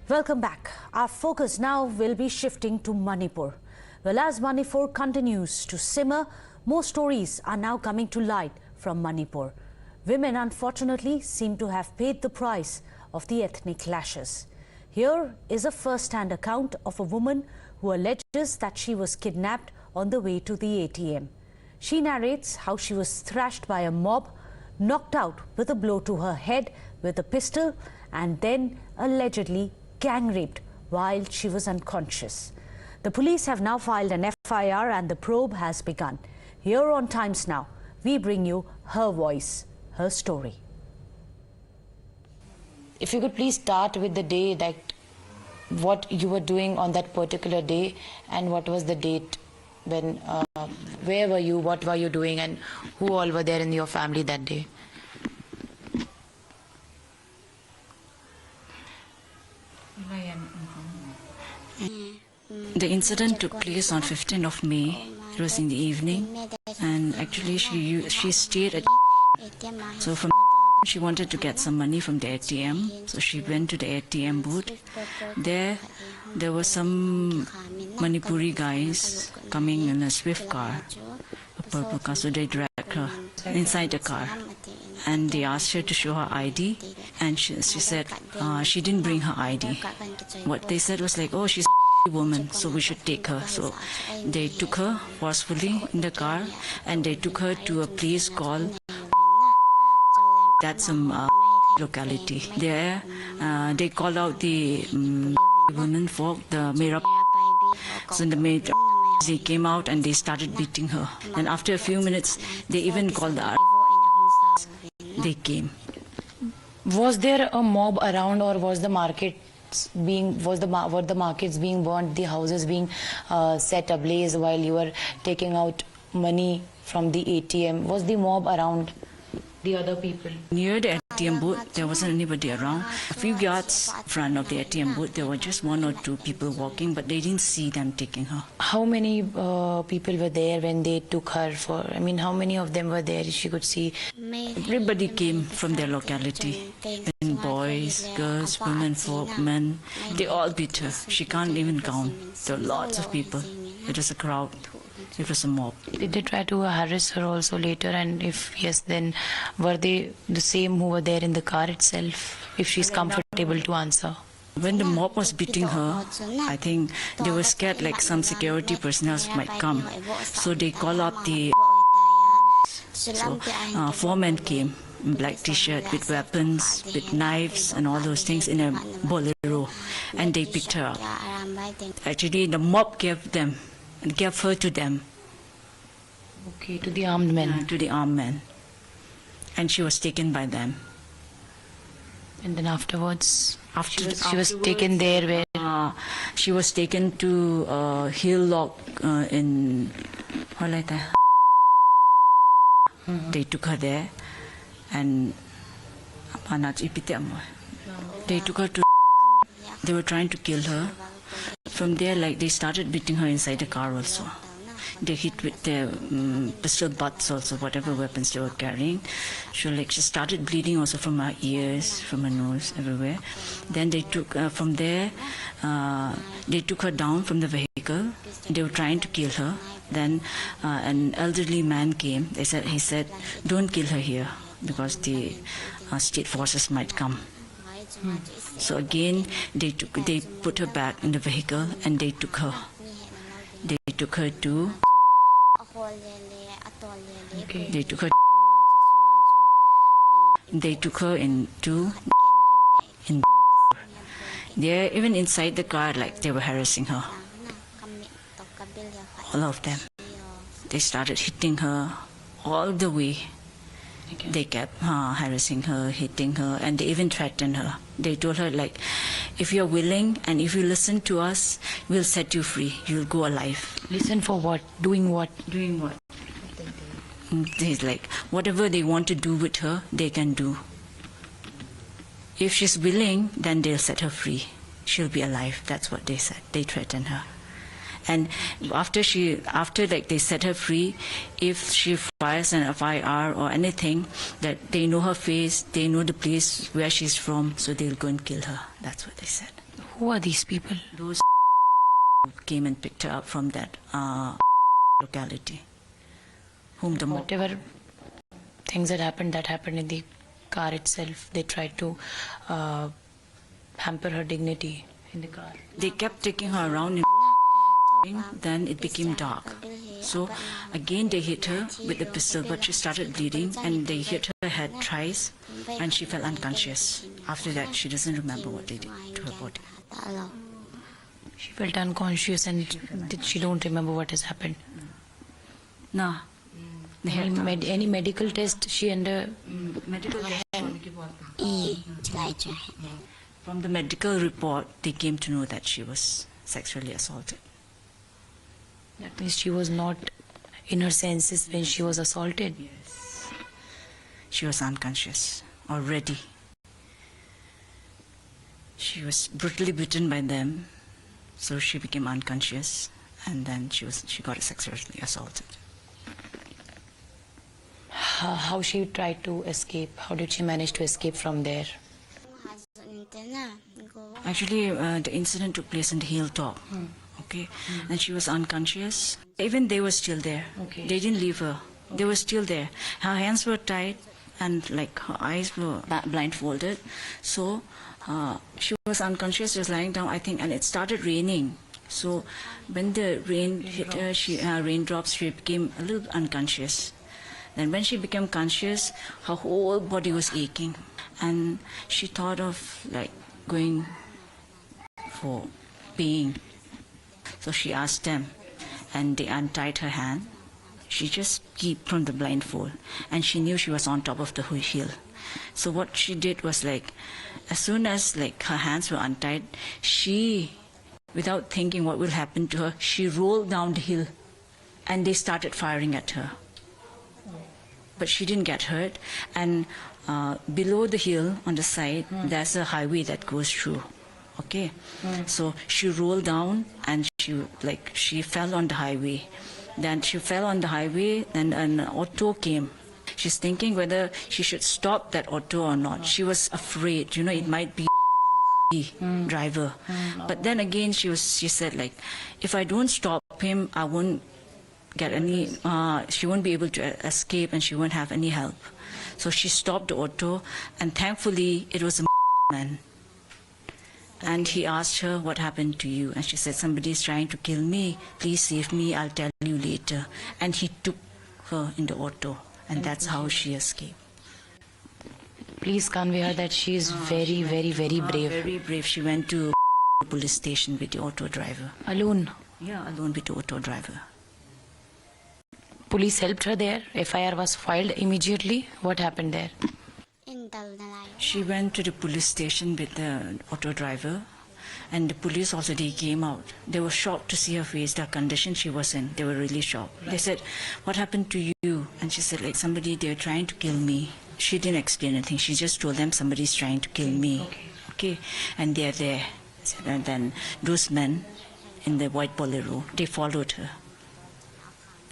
Welcome back. Our focus now will be shifting to Manipur. Well, as Manipur continues to simmer, more stories are now coming to light from Manipur. Women, unfortunately, seem to have paid the price of the ethnic clashes. Here is a first-hand account of a woman who alleges that she was kidnapped on the way to the ATM. She narrates how she was thrashed by a mob, knocked out with a blow to her head with a pistol, and then allegedly gang raped while she was unconscious. The police have now filed an FIR and the probe has begun. Here on Times Now, we bring you her voice, her story. If you could please start with the day, like what you were doing on that particular day and what was the date when, where were you, what were you doing and who all were there in your family that day? The incident took place on 15th of May. It was in the evening, and actually she stayed at. So from she wanted to get some money from the ATM, so she went to the ATM booth. There were some Manipuri guys coming in a swift car, a purple car. So they dragged her inside the car, and they asked her to show her ID, and she said she didn't bring her ID. What they said was like, oh, she's a woman, so we should take her. So they took her forcefully in the car, and they took her to a place called, that's some locality. There they called out the women folk, the Mera. So the Mera, they came out and they started beating her. And after a few minutes, they even called the they came. Was there a mob around, or was the market were the markets being burnt, the houses being set ablaze while you were taking out money from the ATM? Was the mob around the other people? Near the ATM booth, there wasn't anybody around. A few yards in front of the ATM booth, there were just one or two people walking, but they didn't see them taking her. How many people were there when they took her for, I mean, how many of them were there, if you could see? Everybody came from their locality. And boys, girls, women, folk, men, they all beat her. She can't even count. There were lots of people. It was a crowd. It was a mob. Did they try to harass her also later? And if yes, then were they the same who were there in the car itself, if she's comfortable to answer? When the mob was beating her, I think they were scared like some security personnel might come. So they called up the... So 4 men came in black t-shirt with weapons, with knives and all those things in a bolero, and they picked her up. Actually, the mob gave her to them. Okay, to the armed men. To the armed men. And she was taken by them. And then afterwards? She was taken there where? She was taken to Hill Lock in... They took her there, and they took her to... They were trying to kill her. From there, like, they started beating her inside the car also. They hit with their pistol butts also, whatever weapons they were carrying. She started bleeding also from her ears, from her nose, everywhere. Then they took from there, they took her down from the vehicle. They were trying to kill her. Then an elderly man came. He said, don't kill her here, because the state forces might come. So again, they put her back in the vehicle and they took her. They took her to... Okay. They took her... They took her into... There, even inside the car, like, they were harassing her. All of them. They started hitting her all the way. Okay. They kept harassing her, hitting her, and they even threatened her. They told her, like, if you're willing and if you listen to us, we'll set you free. You'll go alive. Listen for what? Doing what? Doing what? He's like, whatever they want to do with her, they can do. If she's willing, then they'll set her free. She'll be alive. That's what they said. They threatened her. And after like they set her free, if she files an FIR or anything, that they know her face, they know the place where she's from, so they'll go and kill her. That's what they said. Who are these people? Those came and picked her up from that locality. Whatever things that happened in the car itself, they tried to hamper her dignity in the car. They kept taking her around, then it became dark. So again they hit her with the pistol, but she started bleeding, and they hit her head thrice, and she fell unconscious. After that, she doesn't remember what they did to her body. She felt unconscious and she don't remember what has happened. No. Any medical test she under? Medical test. From the medical report, they came to know that she was sexually assaulted. That means she was not in her senses when she was assaulted. Yes. She was unconscious already. She was brutally beaten by them, so she became unconscious, and then she got sexually assaulted. How she tried to escape? How did she manage to escape from there? Actually, the incident took place in the hilltop. Okay, and she was unconscious. Even they were still there. Okay. They didn't leave her. They were still there. Her hands were tied, and like her eyes were blindfolded. So she was unconscious, just lying down, I think, and it started raining. So when the rain hit her, raindrops, she became a little unconscious. Then when she became conscious, her whole body was aching, and she thought of like going for peeing. So she asked them, and they untied her hand. She just peeped from the blindfold, and she knew she was on top of the hill. So what she did was, like, as soon as like her hands were untied, she, without thinking what will happen to her, she rolled down the hill, and they started firing at her. But she didn't get hurt, and below the hill on the side, there's a highway that goes through. Okay, so she rolled down, and she fell on the highway. Then she fell on the highway, and an auto came. She's thinking whether she should stop that auto or not. She was afraid, it might be driver. But then again, she said, like, if I don't stop him, I won't get any. She won't be able to escape, and she won't have any help. So she stopped the auto, and thankfully it was a man. And he asked her, what happened to you? And she said, somebody is trying to kill me. Please save me. I'll tell you later. And he took her in the auto. And that's how she escaped. Please convey her that she is very, very, very brave. Very brave. She went to the police station with the auto driver. Alone? Yeah, alone with the auto driver. Police helped her there. FIR was filed immediately. What happened there? She went to the police station with the auto driver, and the police also, they came out. They were shocked to see her face, the condition she was in. They were really shocked. Right. They said, what happened to you? And she said, like, somebody, they're trying to kill me. She didn't explain anything. She just told them somebody's trying to kill me. Okay. And they're there. And then those men in the white bolero, they followed her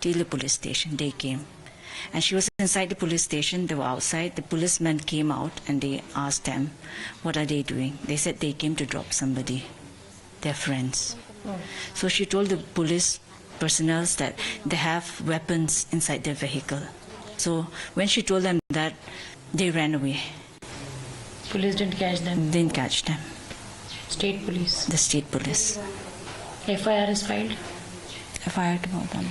till the police station. They came. And she was inside the police station. They were outside. The policemen came out, and they asked them, what are they doing? They said they came to drop somebody, their friends. So she told the police personnel that they have weapons inside their vehicle. So when she told them that, they ran away. Police didn't catch them? Didn't catch them. State police? The state police. FIR is filed? FIR about them.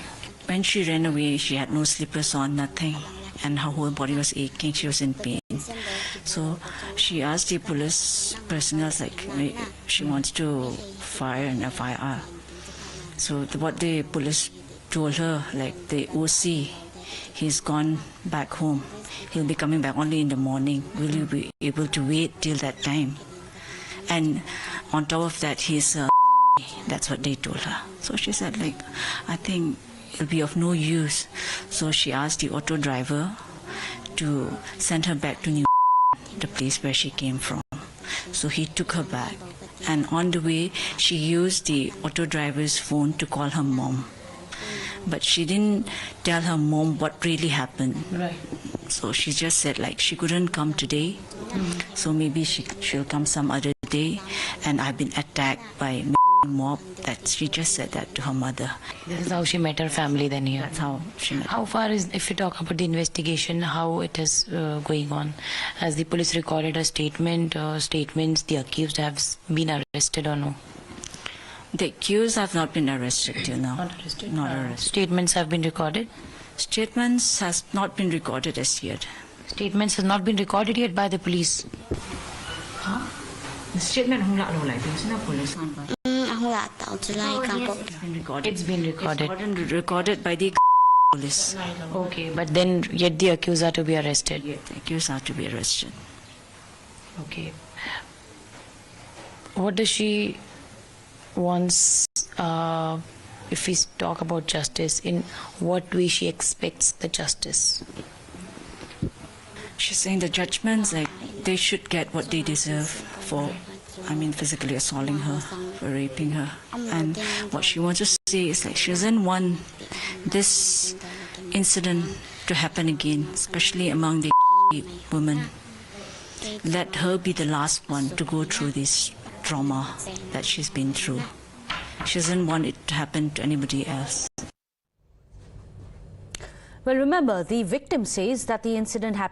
When she ran away, she had no slippers on, nothing, and her whole body was aching. She was in pain. So she asked the police personnel, like, she wants to file an FIR. So what the police told her, like, the OC, he's gone back home. He'll be coming back only in the morning. Will you be able to wait till that time? And on top of that, he's that's what they told her. So she said, like, I think it'll be of no use. So she asked the auto driver to send her back to the place where she came from. So he took her back. And on the way, she used the auto driver's phone to call her mom. But she didn't tell her mom what really happened. Right. So she just said like she couldn't come today. So maybe she'll come some other day. And I've been attacked by mob. That she just said that to her mother. This is how she met her family then here. That's how she met. How far is, if we talk about the investigation, how it is going on? Has the police recorded a statement or statements the accused have been arrested or no? The accused have not been arrested till now. Not arrested? Not arrested. Statements have been recorded? Statements has not been recorded as yet. Statements has not been recorded yet by the police. The statement không lạ đâu lại từ Singapore police. It's been recorded. It's recorded by the police. Okay, but then yet the accused are to be arrested. Yet the accused are to be arrested. Okay. What does she wants, if we talk about justice, in what way she expects the justice? She's saying the judgments, like, they should get what they deserve for, physically assaulting her, for raping her. And what she wants to say is, like, she doesn't want this incident to happen again, especially among the women. Let her be the last one to go through this trauma that she's been through. She doesn't want it to happen to anybody else. Well, remember, the victim says that the incident happened